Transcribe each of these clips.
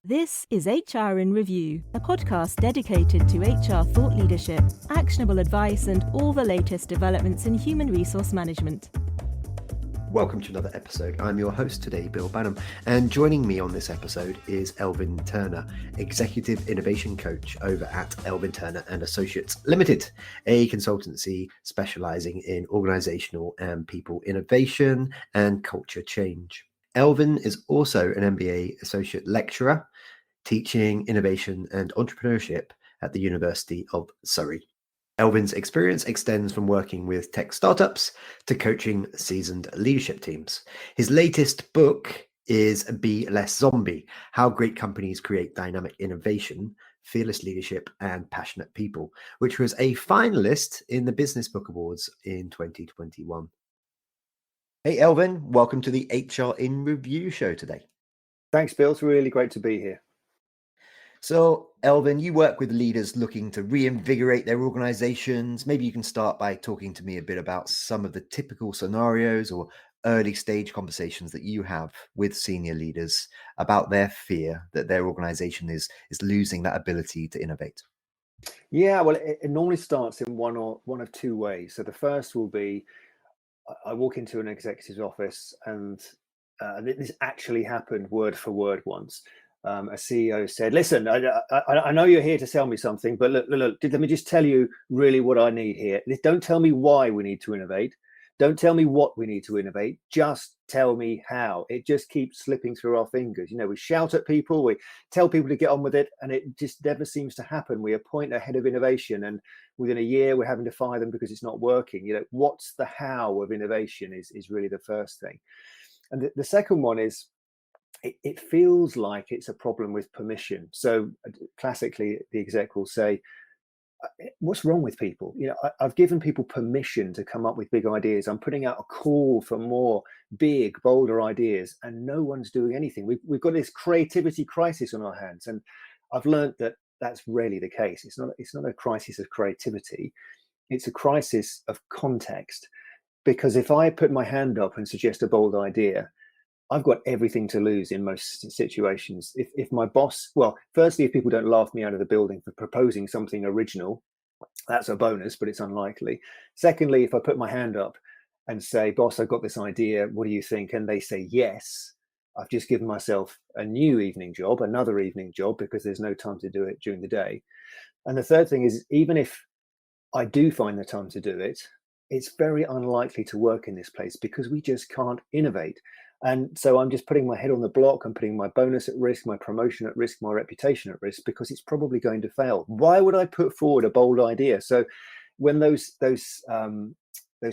This is HR in Review, a podcast dedicated to HR thought leadership, actionable advice, and all the latest developments in human resource management. Welcome to another episode. I'm your host today, Bill Banham, and joining me on this episode is Elvin Turner, Executive Innovation Coach over at Elvin Turner and Associates Limited, a consultancy specializing in organizational and people innovation and culture change. Elvin is also an MBA Associate Lecturer, teaching innovation and entrepreneurship at the University of Surrey. Elvin's experience extends from working with tech startups to coaching seasoned leadership teams. His latest book is Be Less Zombie: How Great Companies Create Dynamic Innovation, Fearless Leadership, and Passionate People, which was a finalist in the Business Book Awards in 2021. Hey, Elvin, welcome to the HR in Review show today. Thanks, Bill. It's really great to be here. So, Elvin, you work with leaders looking to reinvigorate their organizations. Maybe you can start by talking to me a bit about some of the typical scenarios or early stage conversations that you have with senior leaders about their fear that their organization is losing that ability to innovate. Yeah, well, it normally starts in one of two ways. So the first will be, I walk into an executive's office, and this actually happened word for word once. A CEO said, "Listen, I know you're here to sell me something, but look, let me just tell you really what I need here. Don't tell me why we need to innovate. Don't tell me what we need to innovate. Just tell me how." It just keeps slipping through our fingers. You know, we shout at people, we tell people to get on with it, and it just never seems to happen. We appoint a head of innovation, and within a year, we're having to fire them because it's not working. You know, what's the how of innovation is really the first thing. And the second one is, it feels like it's a problem with permission. So classically, the exec will say, "What's wrong with people? You know, I've given people permission to come up with big ideas. I'm putting out a call for more big, bolder ideas, and no one's doing anything. We've got this creativity crisis on our hands." And I've learned that that's rarely the case. It's not a crisis of creativity. It's a crisis of context. Because if I put my hand up and suggest a bold idea, I've got everything to lose in most situations. If my boss, well, firstly, if people don't laugh me out of the building for proposing something original, that's a bonus, but it's unlikely. Secondly, if I put my hand up and say, "Boss, I've got this idea, what do you think?" and they say yes, I've just given myself a new evening job, another evening job, because there's no time to do it during the day. And the third thing is, even if I do find the time to do it, it's very unlikely to work in this place because we just can't innovate. And so I'm just putting my head on the block. I'm putting my bonus at risk, my promotion at risk, my reputation at risk, because it's probably going to fail. Why would I put forward a bold idea? So when those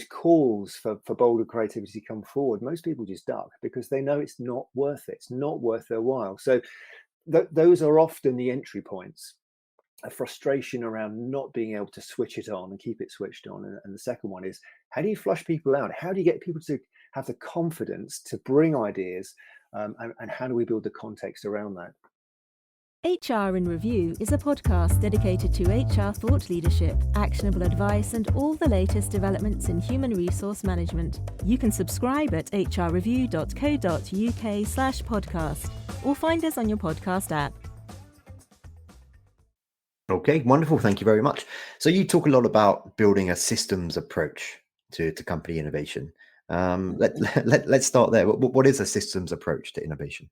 calls for bolder creativity come forward, most people just duck because they know it's not worth it. It's not worth their while. So those are often the entry points. A frustration around not being able to switch it on and keep it switched on. And the second one is, how do you flush people out? How do you get people to have the confidence to bring ideas? And how do we build the context around that? HR in Review is a podcast dedicated to HR thought leadership, actionable advice, and all the latest developments in human resource management. You can subscribe at hrreview.co.uk/podcast or find us on your podcast app. Okay, wonderful. Thank you very much. So you talk a lot about building a systems approach to company innovation. Let's start there. What is a systems approach to innovation?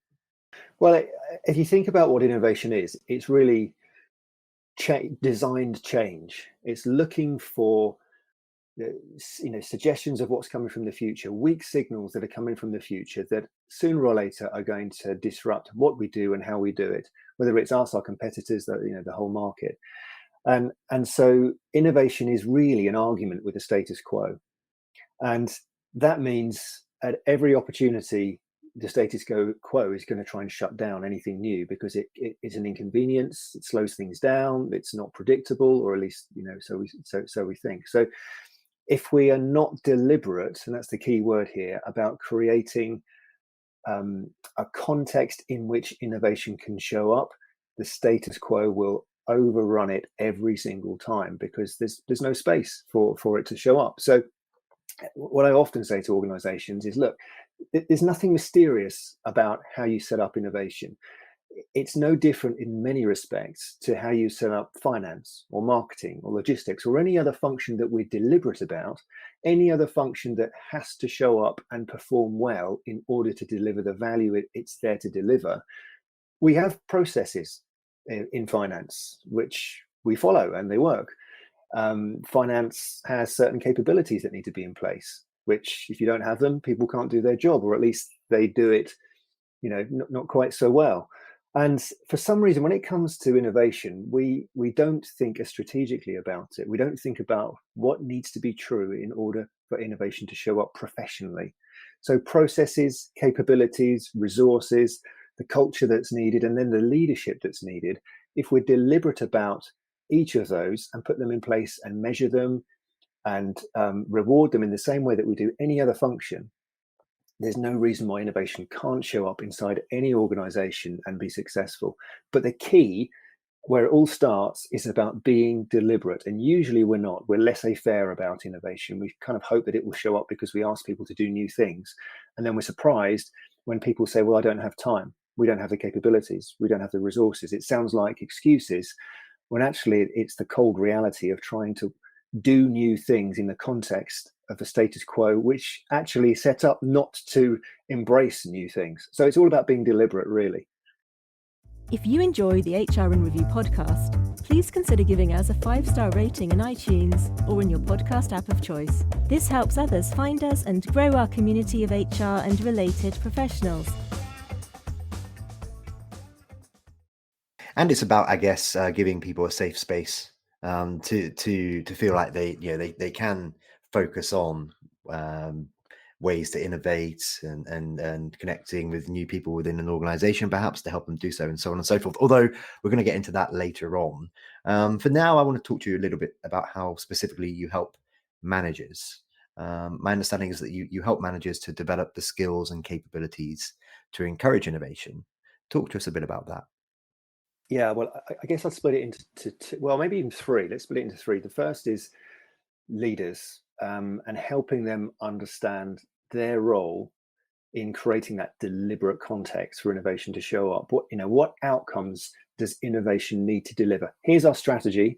Well, if you think about what innovation is, it's really designed change. It's looking for suggestions of what's coming from the future, weak signals that are coming from the future that sooner or later are going to disrupt what we do and how we do it, whether it's us, our competitors, the whole market. And so innovation is really an argument with the status quo. And that means at every opportunity, the status quo is going to try and shut down anything new because it is an inconvenience. It slows things down. It's not predictable, or at least, so we think. So if we are not deliberate, and that's the key word here, about creating a context in which innovation can show up, the status quo will overrun it every single time because there's no space for it to show up. So what I often say to organizations is, look, there's nothing mysterious about how you set up innovation. it's no different in many respects to how you set up finance or marketing or logistics or any other function that we're deliberate about, any other function that has to show up and perform well in order to deliver the value it's there to deliver. We have processes in finance which we follow and they work. Finance has certain capabilities that need to be in place, which if you don't have them, people can't do their job, or at least they do it, not quite so well. And for some reason, when it comes to innovation, we don't think as strategically about it. We don't think about what needs to be true in order for innovation to show up professionally. So processes, capabilities, resources, the culture that's needed, and then the leadership that's needed. If we're deliberate about each of those and put them in place and measure them and reward them in the same way that we do any other function, there's no reason why innovation can't show up inside any organization and be successful. But the key, where it all starts, is about being deliberate. And usually we're not. We're laissez-faire about innovation. We kind of hope that it will show up because we ask people to do new things. And then we're surprised when people say, well, I don't have time. We don't have the capabilities. We don't have the resources. It sounds like excuses, when actually it's the cold reality of trying to do new things in the context of the status quo, which actually is set up not to embrace new things. So it's all about being deliberate, really. If you enjoy the HR in Review podcast, please consider giving us a 5-star rating in iTunes or in your podcast app of choice. This helps others find us and grow our community of HR and related professionals. And it's about, I guess, giving people a safe space to feel like they can focus on ways to innovate and connecting with new people within an organization, perhaps, to help them do so, and so on and so forth. Although we're going to get into that later on. For now, I want to talk to you a little bit about how specifically you help managers. My understanding is that you help managers to develop the skills and capabilities to encourage innovation. Talk to us a bit about that. Yeah, well, I guess I'll split it into two, well, maybe even three. Let's split it into three. The first is leaders, and helping them understand their role in creating that deliberate context for innovation to show up. What outcomes does innovation need to deliver? Here's our strategy.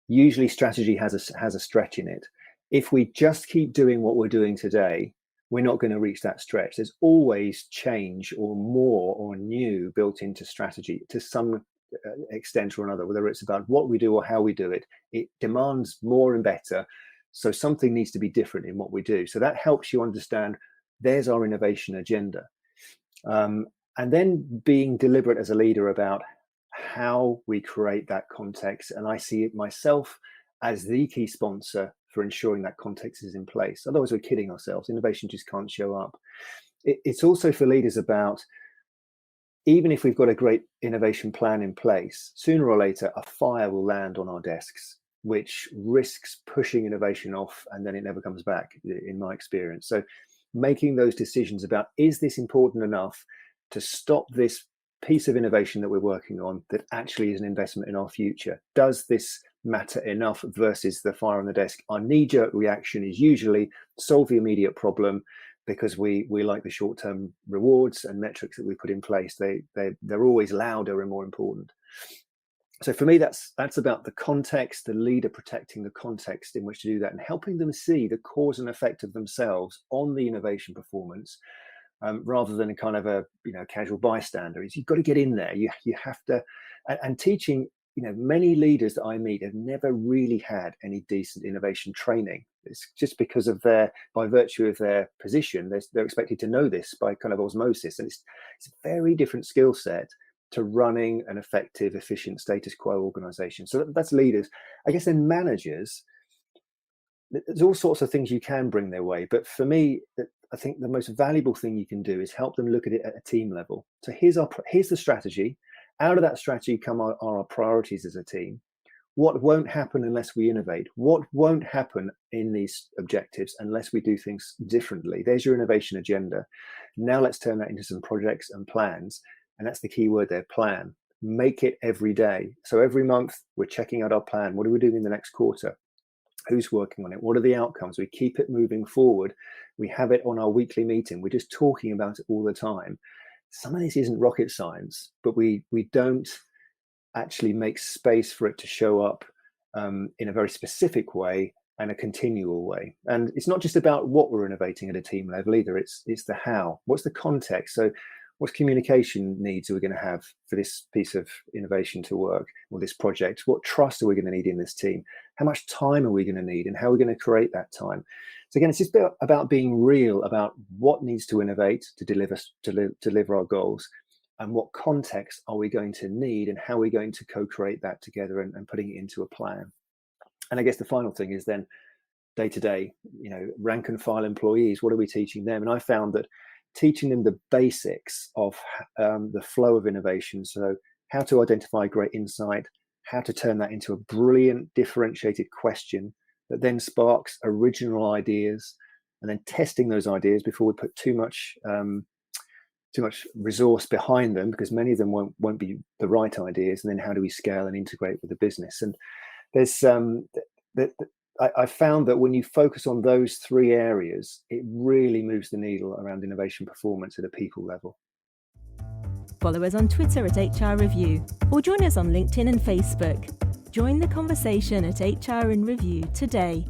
Usually strategy has a stretch in it. If we just keep doing what we're doing today, we're not going to reach that stretch. There's always change or more or new built into strategy to some extent or another, whether it's about what we do or how we do it. It demands more and better. So something needs to be different in what we do. So that helps you understand there's our innovation agenda. And then being deliberate as a leader about how we create that context. And I see it myself as the key sponsor for ensuring that context is in place. Otherwise, we're kidding ourselves. Innovation just can't show up. It's also for leaders about, even if we've got a great innovation plan in place, sooner or later, a fire will land on our desks, which risks pushing innovation off, and then it never comes back, in my experience. So making those decisions about, is this important enough to stop this piece of innovation that we're working on that actually is an investment in our future? Does this matter enough versus the fire on the desk? Our knee-jerk reaction is usually solve the immediate problem, because we like the short-term rewards and metrics that we put in place. They're always louder and more important. So for me, that's about the context, the leader protecting the context in which to do that, and helping them see the cause and effect of themselves on the innovation performance, rather than a kind of a casual bystander. You've got to get in there. You have to, and teaching. Many leaders that I meet have never really had any decent innovation training. It's just because of by virtue of their position, they're expected to know this by kind of osmosis. And it's a very different skill set to running an effective, efficient status quo organization. So that's leaders. I guess then managers, there's all sorts of things you can bring their way. But for me, I think the most valuable thing you can do is help them look at it at a team level. So here's the strategy. Out of that strategy come our priorities as a team. What won't happen unless we innovate? What won't happen in these objectives unless we do things differently? There's your innovation agenda. Now let's turn that into some projects and plans. And that's the key word there, plan. Make it every day. So every month we're checking out our plan. What are we doing in the next quarter? Who's working on it? What are the outcomes? We keep it moving forward. We have it on our weekly meeting. We're just talking about it all the time. some of this isn't rocket science, but we don't actually make space for it to show up in a very specific way and a continual way. And it's not just about what we're innovating at a team level either. It's the how. What's the context? So what communication needs are we going to have for this piece of innovation to work, or this project? What trust are we going to need in this team? How much time are we going to need, and how are we going to create that time? So again, it's just about being real about what needs to innovate to deliver our goals, and what context are we going to need, and how are we going to co-create that together and putting it into a plan. And I guess the final thing is then day-to-day, rank and file employees, what are we teaching them? And I found that teaching them the basics of the flow of innovation, so how to identify great insight, how to turn that into a brilliant differentiated question that then sparks original ideas, and then testing those ideas before we put too much resource behind them, because many of them won't be the right ideas. And then how do we scale and integrate with the business? And there's I found that when you focus on those three areas, it really moves the needle around innovation performance at a people level. Follow us on Twitter at HR Review, or join us on LinkedIn and Facebook. Join the conversation at HR in Review today.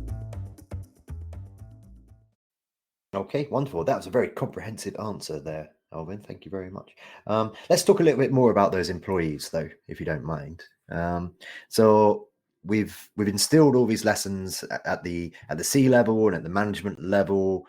Okay, wonderful. That was a very comprehensive answer there, Elvin. Thank you very much. Let's talk a little bit more about those employees, though, if you don't mind. So we've instilled all these lessons at the C level and at the management level.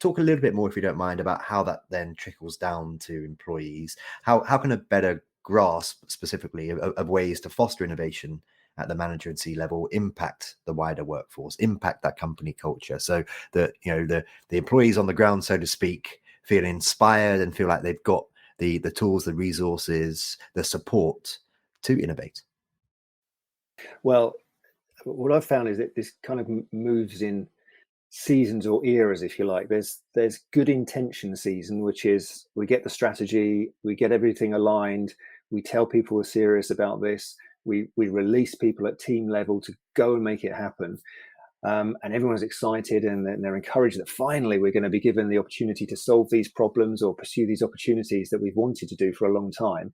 Talk a little bit more, if you don't mind, about how that then trickles down to employees. How can a better grasp specifically of ways to foster innovation at the manager and C level impact the wider workforce, impact that company culture, so that the employees on the ground, so to speak, feel inspired and feel like they've got the tools, the resources, the support to innovate? Well, what I've found is that this kind of moves in seasons or eras, if you like. There's good intention season, which is we get the strategy, we get everything aligned, we tell people we're serious about this, we release people at team level to go and make it happen. And everyone's excited and they're encouraged that finally we're going to be given the opportunity to solve these problems or pursue these opportunities that we've wanted to do for a long time.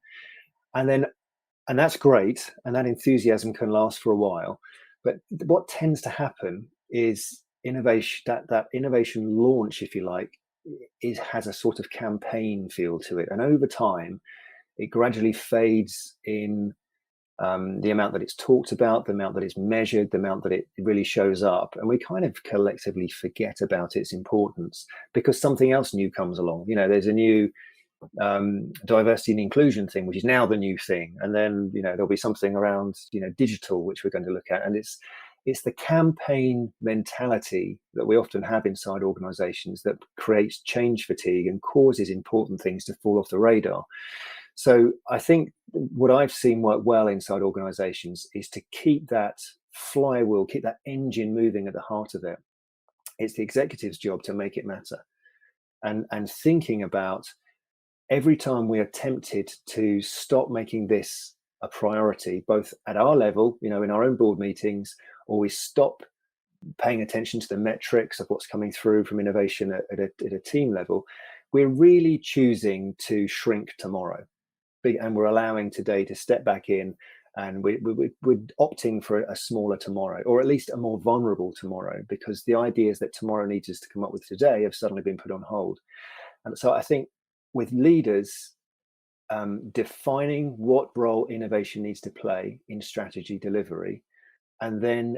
And that's great, and that enthusiasm can last for a while. But what tends to happen is innovation, that innovation launch, if you like, has a sort of campaign feel to it. And over time, it gradually fades in the amount that it's talked about, the amount that it's measured, the amount that it really shows up. And we kind of collectively forget about its importance because something else new comes along. There's a new diversity and inclusion thing, which is now the new thing. And then, there'll be something around, digital, which we're going to look at. And it's the campaign mentality that we often have inside organizations that creates change fatigue and causes important things to fall off the radar. So I think what I've seen work well inside organizations is to keep that flywheel, keep that engine moving at the heart of it. It's the executive's job to make it matter. And thinking about every time we are tempted to stop making this a priority, both at our level, in our own board meetings, or we stop paying attention to the metrics of what's coming through from innovation at a team level, we're really choosing to shrink tomorrow. And we're allowing today to step back in, and we're opting for a smaller tomorrow, or at least a more vulnerable tomorrow, because the ideas that tomorrow needs us to come up with today have suddenly been put on hold. And so I think with leaders, defining what role innovation needs to play in strategy delivery, and then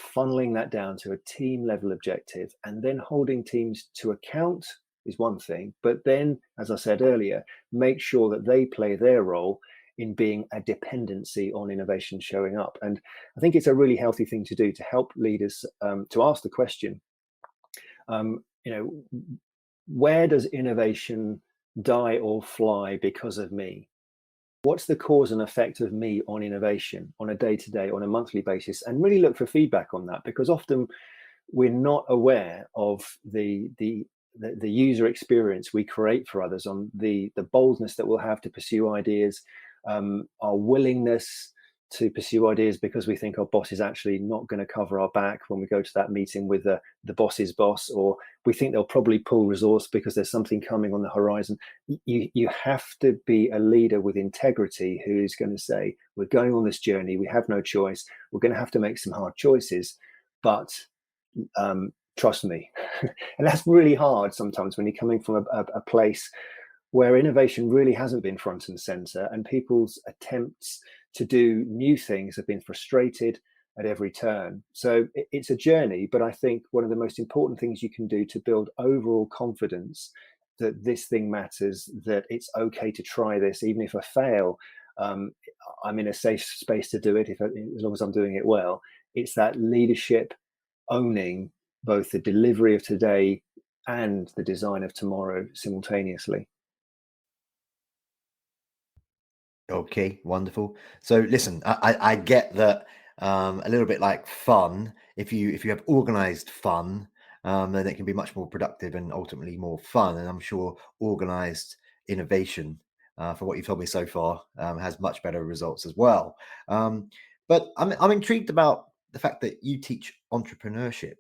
funneling that down to a team level objective, and then holding teams to account is one thing. But then, as I said earlier, make sure that they play their role in being a dependency on innovation showing up. And I think it's a really healthy thing to do to help leaders to ask the question, where does innovation die or fly because of me? What's the cause and effect of me on innovation on a day-to-day, on a monthly basis? And really look for feedback on that, because often we're not aware of the user experience we create for others, on the boldness that we'll have to pursue ideas, our willingness to pursue ideas because we think our boss is actually not going to cover our back when we go to that meeting with the boss's boss, or we think they'll probably pull resource because there's something coming on the horizon. You have to be a leader with integrity who is going to say, we're going on this journey, we have no choice, we're going to have to make some hard choices, but trust me. And that's really hard sometimes when you're coming from a place where innovation really hasn't been front and center, and people's attempts to do new things have been frustrated at every turn. So it's a journey, but I think one of the most important things you can do to build overall confidence that this thing matters, that it's okay to try this, even if I fail, I'm in a safe space to do it, as long as I'm doing it well. It's that leadership owning both the delivery of today and the design of tomorrow simultaneously. Okay, wonderful. So listen, I get that a little bit like fun. If you have organized fun, then it can be much more productive and ultimately more fun. And I'm sure organized innovation, for what you've told me so far, has much better results as well. But I'm intrigued about the fact that you teach entrepreneurship,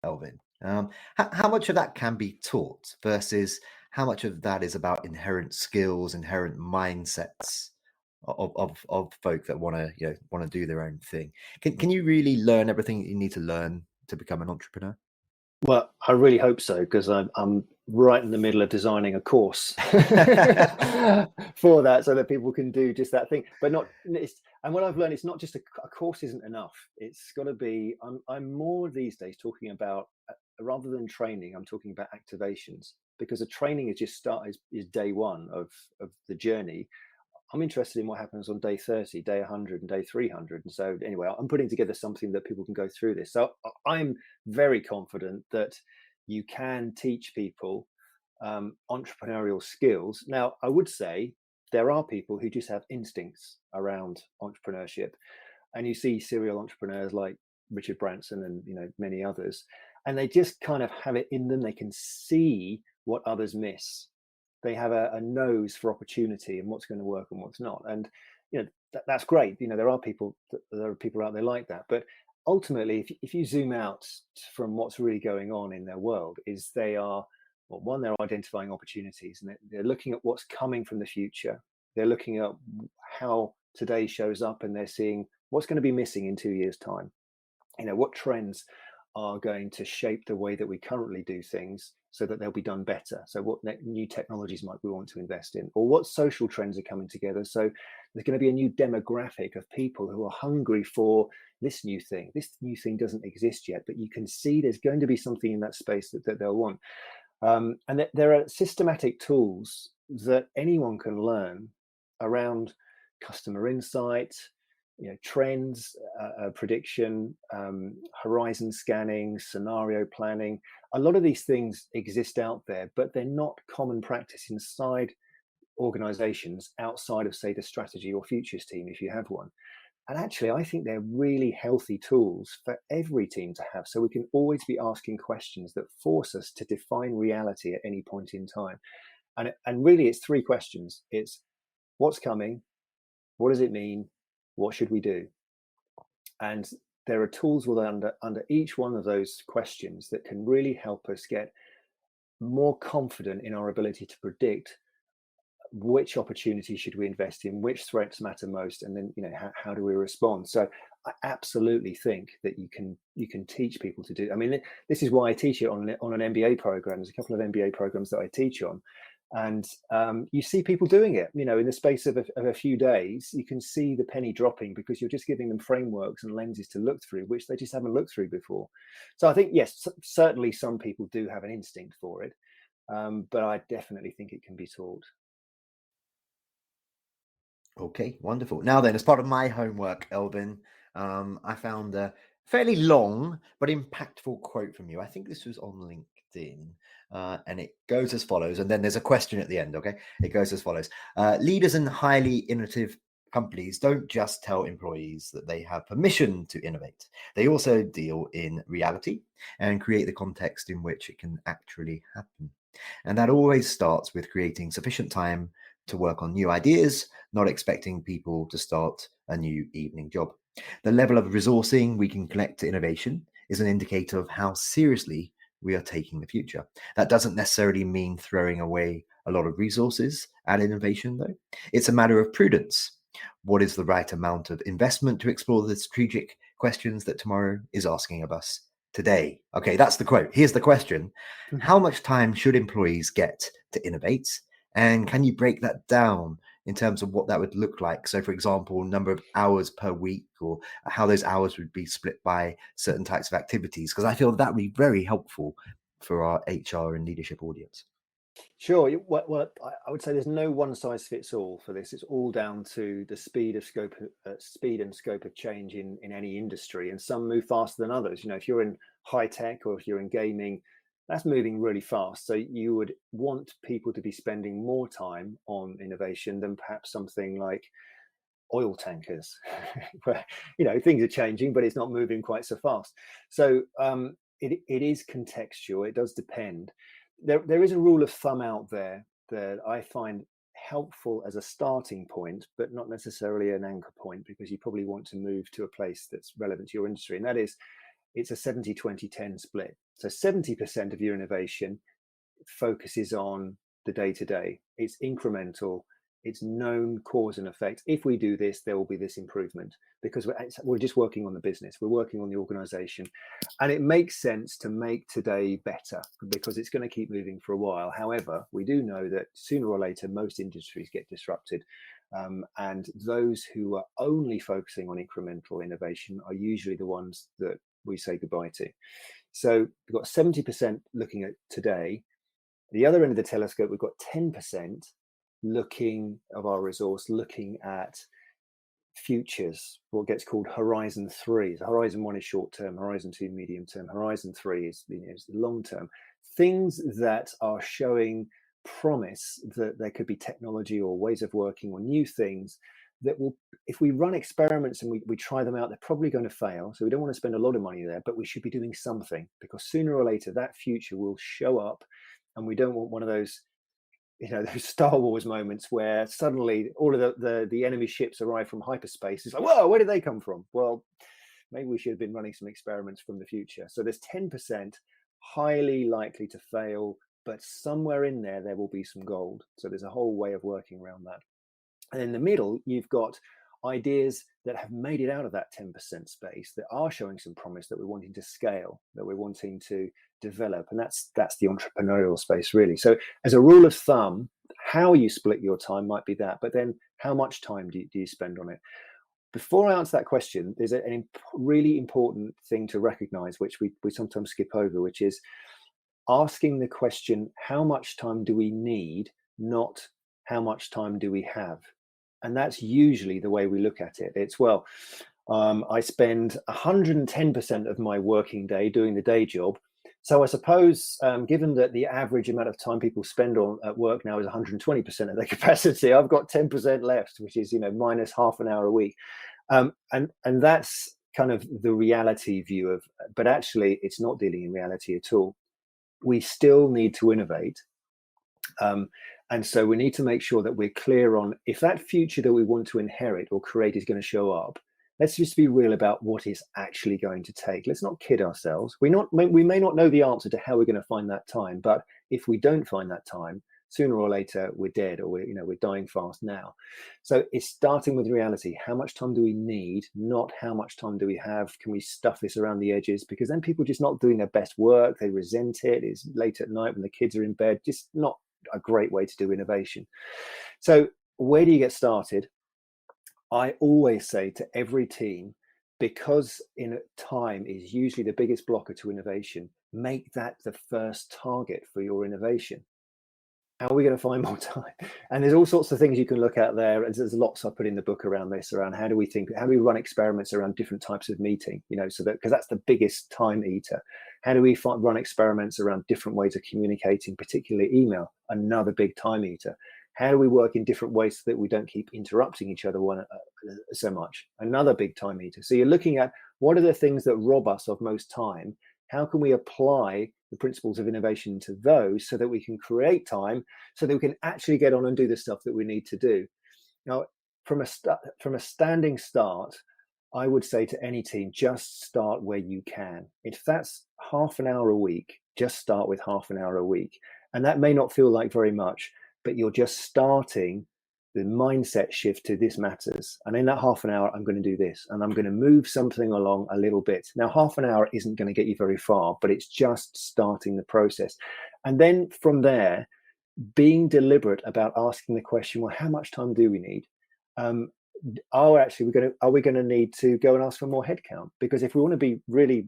Elvin. How much of that can be taught versus how much of that is about inherent skills, inherent mindsets of folk that want to do their own thing? Can you really learn everything that you need to learn to become an entrepreneur? Well, I really hope so, because I'm right in the middle of designing a course for that, so that people can do just that thing. But and what I've learned, it's not just a course isn't enough. It's got to be. I'm more these days talking about, rather than training, I'm talking about activations, because a training is day one of the journey. I'm interested in what happens on day 30, day 100, and day 300. And so anyway, I'm putting together something that people can go through this. So I'm very confident that you can teach people entrepreneurial skills. Now, I would say there are people who just have instincts around entrepreneurship. And you see serial entrepreneurs like Richard Branson and many others, and they just kind of have it in them. They can see what others miss. They have a nose for opportunity and what's going to work and what's not. And that's great. There are people out there like that. But ultimately, if you zoom out from what's really going on in their world, is they're identifying opportunities, and they're looking at what's coming from the future. They're looking at how today shows up, and they're seeing what's going to be missing in 2 years' time. What trends are going to shape the way that we currently do things so that they'll be done better. So what new technologies might we want to invest in, or what social trends are coming together. So there's going to be a new demographic of people who are hungry for this new thing. This new thing doesn't exist yet, but you can see there's going to be something in that space that they'll want. And there are systematic tools that anyone can learn around customer insight, trends, prediction, horizon scanning, scenario planning. A lot of these things exist out there, but they're not common practice inside organizations outside of, say, the strategy or futures team, if you have one. And actually, I think they're really healthy tools for every team to have. So we can always be asking questions that force us to define reality at any point in time. And really, it's three questions. It's what's coming, what does it mean, what should we do? And there are tools under each one of those questions that can really help us get more confident in our ability to predict which opportunities should we invest in, which threats matter most, and then how do we respond. So I absolutely think that you can teach people to do. I mean, this is why I teach it on an MBA program. There's a couple of MBA programs that I teach on, and you see people doing it. In the space of a few days, you can see the penny dropping, because you're just giving them frameworks and lenses to look through, which they just haven't looked through before. So I think, yes, certainly some people do have an instinct for it, but I definitely think it can be taught. Okay, wonderful. Now then, as part of my homework, Elvin, I found a fairly long but impactful quote from you. I think this was on LinkedIn, and it goes as follows. And then there's a question at the end, okay? It goes as follows. Leaders in highly innovative companies don't just tell employees that they have permission to innovate. They also deal in reality and create the context in which it can actually happen. And that always starts with creating sufficient time to work on new ideas, not expecting people to start a new evening job. The level of resourcing we can connect to innovation is an indicator of how seriously we are taking the future. That doesn't necessarily mean throwing away a lot of resources at innovation, though. It's a matter of prudence. What is the right amount of investment to explore the strategic questions that tomorrow is asking of us today? Okay, that's the quote. Here's the question. How much time should employees get to innovate? And can you break that down in terms of what that would look like? So, for example, number of hours per week, or how those hours would be split by certain types of activities, because I feel that would be very helpful for our HR and leadership audience. Sure. Well, I would say there's no one size fits all for this. It's all down to the speed and scope of change in any industry, and some move faster than others. If you're in high tech or if you're in gaming, that's moving really fast. So you would want people to be spending more time on innovation than perhaps something like oil tankers, where things are changing, but it's not moving quite so fast. So it is contextual. It does depend. There is a rule of thumb out there that I find helpful as a starting point, but not necessarily an anchor point, because you probably want to move to a place that's relevant to your industry. And that is, it's a 70-20-10 split. So 70% of your innovation focuses on the day-to-day. It's incremental. It's known cause and effect. If we do this, there will be this improvement, because we're just working on the business. We're working on the organization. And it makes sense to make today better, because it's going to keep moving for a while. However, we do know that sooner or later, most industries get disrupted. And those who are only focusing on incremental innovation are usually the ones that we say goodbye to. So we've got 70% looking at today. The other end of the telescope, we've got 10% of our resource looking at futures, what gets called horizon 3. So horizon 1 is short term, horizon 2 medium term, horizon 3 is the long term. Things that are showing promise that there could be technology or ways of working or new things that will, if we run experiments and we try them out, they're probably going to fail. So we don't want to spend a lot of money there, but we should be doing something, because sooner or later that future will show up. And we don't want one of those those Star Wars moments where suddenly all of the enemy ships arrive from hyperspace. It's like, whoa, where did they come from? Well, maybe we should have been running some experiments from the future. So there's 10% highly likely to fail, but somewhere in there will be some gold. So there's a whole way of working around that. And in the middle, you've got ideas that have made it out of that 10% space, that are showing some promise, that we're wanting to scale, that we're wanting to develop. And that's the entrepreneurial space, really. So as a rule of thumb, how you split your time might be that, but then how much time do you spend on it? Before I answer that question, there's a really important thing to recognize, which we sometimes skip over, which is asking the question, how much time do we need, not how much time do we have? And that's usually the way we look at it. It's, well, I spend 110% of my working day doing the day job. So I suppose, given that the average amount of time people spend at work now is 120% of their capacity, I've got 10% left, which is, minus half an hour a week. And that's kind of the reality view of, but actually it's not dealing in reality at all. We still need to innovate. And so we need to make sure that we're clear on, if that future that we want to inherit or create is going to show up, let's just be real about what it's actually going to take. Let's not kid ourselves. We may not know the answer to how we're going to find that time, but if we don't find that time, sooner or later we're dead, or we're dying fast now. So it's starting with reality. How much time do we need? Not how much time do we have? Can we stuff this around the edges? Because then people are just not doing their best work. They resent it. It's late at night when the kids are in bed. Just not a great way to do innovation. So where do you get started? I always say to every team, because time is usually the biggest blocker to innovation, make that the first target for your innovation. How are we going to find more time? And there's all sorts of things you can look at there. There's lots I put in the book around this, around how do we run experiments around different types of meeting, so that, because that's the biggest time eater. How do we run experiments around different ways of communicating, particularly email, another big time eater? How do we work in different ways so that we don't keep interrupting each other so much? Another big time eater. So you're looking at, what are the things that rob us of most time? How can we apply the principles of innovation into those, so that we can create time, so that we can actually get on and do the stuff that we need to do. Now, from a standing start, I would say to any team, just start where you can. If that's half an hour a week, just start with half an hour a week. And that may not feel like very much, but you're just starting the mindset shift to this matters. And in that half an hour, I'm going to do this, and I'm going to move something along a little bit. Now, half an hour isn't going to get you very far, but it's just starting the process. And then from there, being deliberate about asking the question, well, how much time do we need? Are we going to need to go and ask for more headcount? Because if we want to be really,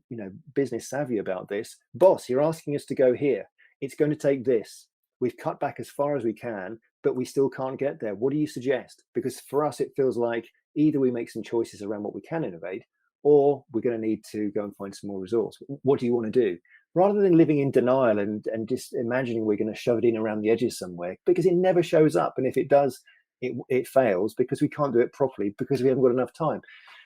business savvy about this, boss, you're asking us to go here. It's going to take this. We've cut back as far as we can, but we still can't get there. What do you suggest? Because for us, it feels like either we make some choices around what we can innovate, or we're going to need to go and find some more resource. What do you want to do? Rather than living in denial and just imagining we're going to shove it in around the edges somewhere, because it never shows up. And if it does, it fails because we can't do it properly because we haven't got enough time.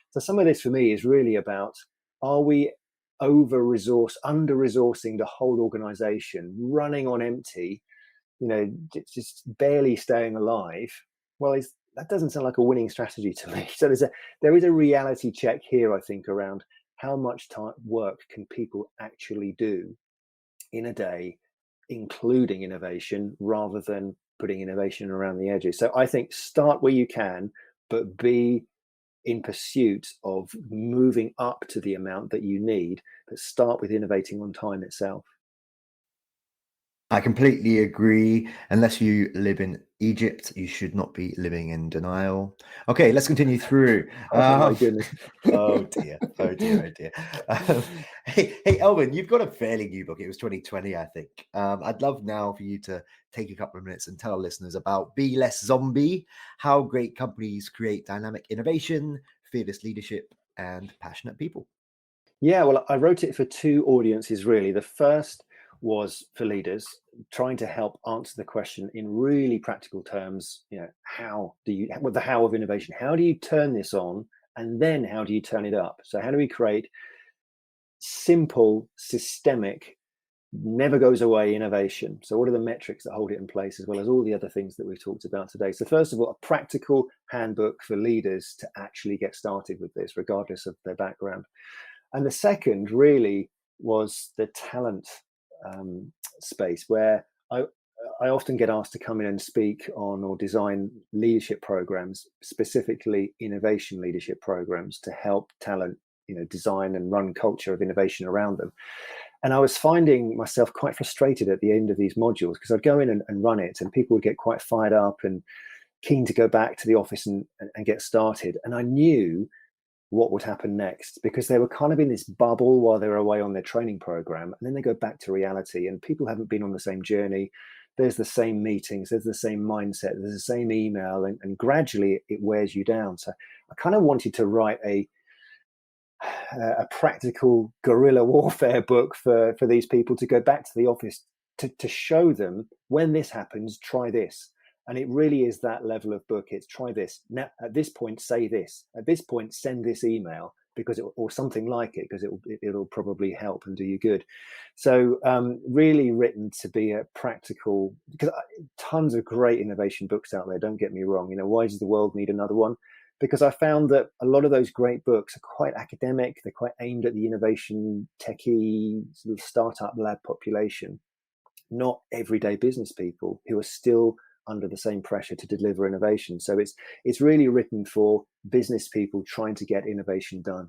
So some of this for me is really about, are we under-resourcing the whole organization, running on empty, just barely staying alive? Well, that doesn't sound like a winning strategy to me. So there is a reality check here, I think, around how much work can people actually do in a day, including innovation, rather than putting innovation around the edges. So I think start where you can, but be in pursuit of moving up to the amount that you need, but start with innovating on time itself. I completely agree. Unless you live in Egypt, you should not be living in denial. Okay, let's continue through. Oh my goodness. Oh dear. Hey, Elvin, you've got a fairly new book. It was 2020, I think. I'd love now for you to take a couple of minutes and tell our listeners about Be Less Zombie, how great companies create dynamic innovation, fearless leadership, and passionate people. Yeah, well, I wrote it for two audiences, really. The first was for leaders, trying to help answer the question in really practical terms. The how of innovation. How do you turn this on? And then how do you turn it up? So how do we create simple, systemic, never goes away innovation? So what are the metrics that hold it in place, as well as all the other things that we've talked about today? So first of all, a practical handbook for leaders to actually get started with this, regardless of their background. And the second really was the talent space, where I often get asked to come in and speak on or design leadership programs, specifically innovation leadership programs, to help talent, design and run culture of innovation around them. And I was finding myself quite frustrated at the end of these modules, because I'd go in and run it, and people would get quite fired up and keen to go back to the office and get started. And I knew what would happen next, because they were kind of in this bubble while they were away on their training program, and then they go back to reality, and people haven't been on the same journey. There's the same meetings, there's the same mindset, there's the same email, and gradually it wears you down. So I kind of wanted to write a practical guerrilla warfare book for these people to go back to the office to show them, when this happens, try this. And it really is that level of book. It's try this. Now, at this point, say this. At this point, send this email, or something like it, because it'll probably help and do you good. So really written to be a practical, because tons of great innovation books out there, don't get me wrong. Why does the world need another one? Because I found that a lot of those great books are quite academic. They're quite aimed at the innovation techie sort of startup lab population, not everyday business people who are still under the same pressure to deliver innovation. So it's really written for business people trying to get innovation done.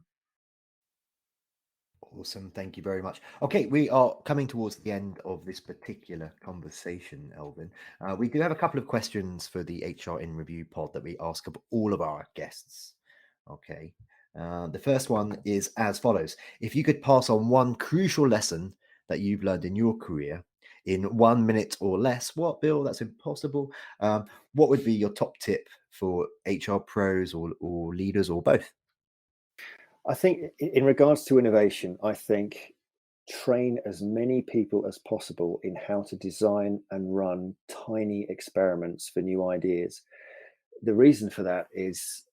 Awesome. Thank you very much. Okay, we are coming towards the end of this particular conversation, Elvin. We do have a couple of questions for the HR in Review pod that we ask of all of our guests. Okay. The first one is as follows. If you could pass on one crucial lesson that you've learned in your career in 1 minute or less, what, Bill? That's impossible. What would be your top tip for HR pros or leaders, or both? I think in regards to innovation, I think train as many people as possible in how to design and run tiny experiments for new ideas. The reason for that is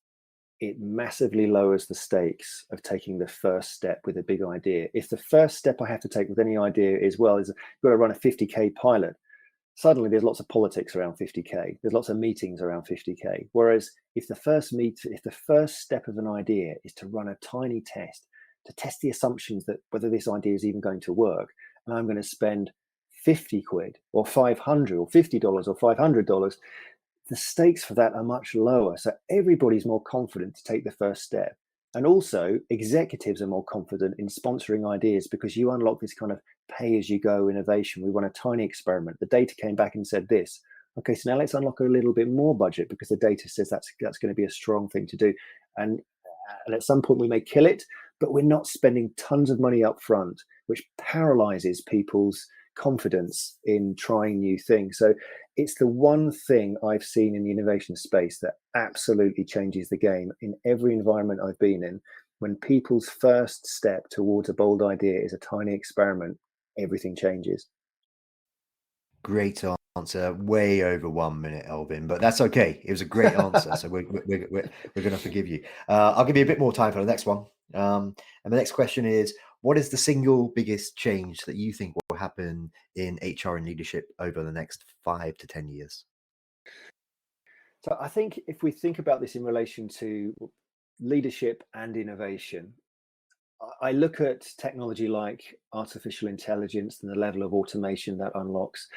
it massively lowers the stakes of taking the first step with a big idea. If the first step I have to take with any idea is you've got to run a 50K pilot, suddenly there's lots of politics around 50K. There's lots of meetings around 50K. Whereas if the first step of an idea is to run a tiny test, to test the assumptions that whether this idea is even going to work, and I'm going to spend 50 quid or 500 or $50 or $500, the stakes for that are much lower. So everybody's more confident to take the first step. And also executives are more confident in sponsoring ideas because you unlock this kind of pay-as-you-go innovation. We run a tiny experiment. The data came back and said this. Okay, so now let's unlock a little bit more budget because the data says that's going to be a strong thing to do. And at some point we may kill it, but we're not spending tons of money up front, which paralyzes people's confidence in trying new things. So it's the one thing I've seen in the innovation space that absolutely changes the game in every environment I've been in. When people's first step towards a bold idea is a tiny experiment, everything changes. Great answer. Way over 1 minute, Elvin, but that's okay. It was a great answer, so we're going to forgive you. I'll give you a bit more time for the next one. And the next question is, what is the single biggest change that you think will happen in HR and leadership over the next 5 to 10 years? So I think if we think about this in relation to leadership and innovation, I look at technology like artificial intelligence and the level of automation that unlocks.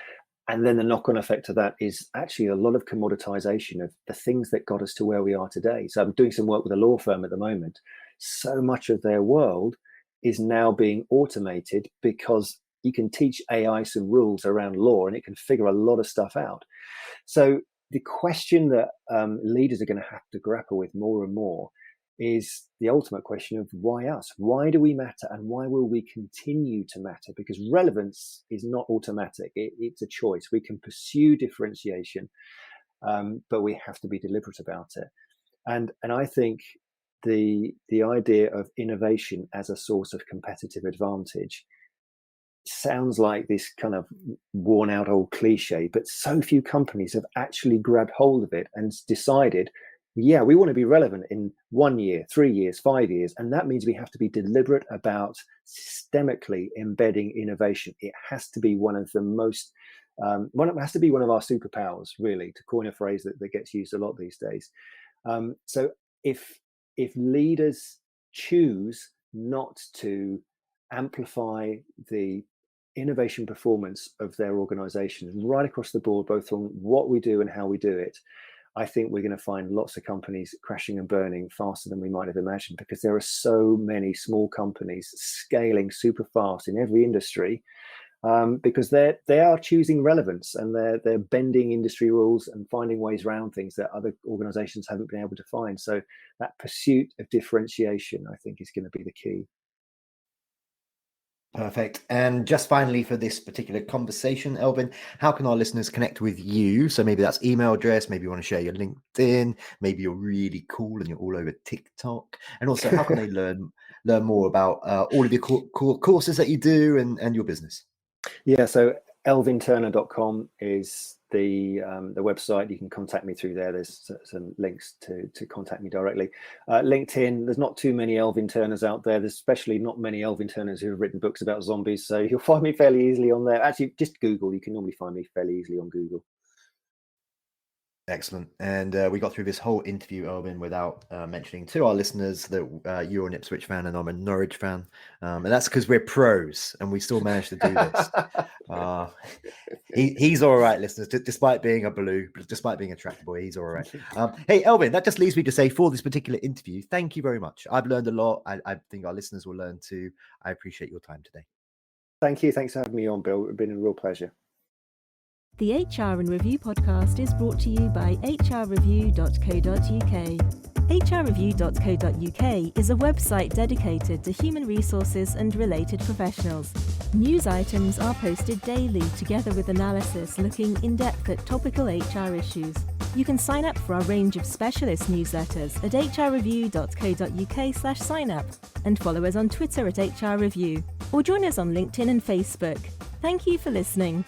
And then the knock-on effect of that is actually a lot of commoditization of the things that got us to where we are today. So I'm doing some work with a law firm at the moment. So much of their world is now being automated because you can teach AI some rules around law and it can figure a lot of stuff out. So the question that leaders are going to have to grapple with more and more is the ultimate question of why us? Why do we matter and why will we continue to matter? Because relevance is not automatic. It's a choice. We can pursue differentiation, but we have to be deliberate about it. And I think the idea of innovation as a source of competitive advantage sounds like this kind of worn out old cliche, but so few companies have actually grabbed hold of it and decided, yeah, we want to be relevant in 1 year, 3 years, 5 years. And that means we have to be deliberate about systemically embedding innovation. It has to be one of the most, it has to be one of our superpowers, really, to coin a phrase that gets used a lot these days. So if leaders choose not to amplify the innovation performance of their organizations right across the board, both on what we do and how we do it, I think we're going to find lots of companies crashing and burning faster than we might have imagined, because there are so many small companies scaling super fast in every industry, because they are choosing relevance and they're bending industry rules and finding ways around things that other organizations haven't been able to find. So that pursuit of differentiation, I think, is going to be the key. Perfect. And just finally for this particular conversation, Elvin, how can our listeners connect with you? So maybe that's email address, maybe you want to share your LinkedIn, maybe you're really cool and you're all over TikTok. And also, how can they learn more about all of your courses that you do and your business? Yeah, so elvinturner.com is the website. You can contact me through there. There's some links to contact me directly. LinkedIn, there's not too many Elvin Turners out there. There's especially not many Elvin Turners who have written books about zombies. So you'll find me fairly easily on there. Actually, just Google. You can normally find me fairly easily on Google. Excellent. And we got through this whole interview, Elvin, without mentioning to our listeners that you're an Ipswich fan and I'm a Norwich fan. And that's because we're pros and we still managed to do this. He's all right, listeners, despite being a blue, despite being a tractor boy, he's all right. Hey, Elvin, that just leaves me to say for this particular interview, thank you very much. I've learned a lot. I think our listeners will learn too. I appreciate your time today. Thank you. Thanks for having me on, Bill. It's been a real pleasure. The HR and Review podcast is brought to you by hrreview.co.uk. hrreview.co.uk is a website dedicated to human resources and related professionals. News items are posted daily together with analysis looking in depth at topical HR issues. You can sign up for our range of specialist newsletters at hrreview.co.uk/sign-up and follow us on Twitter at hrreview or join us on LinkedIn and Facebook. Thank you for listening.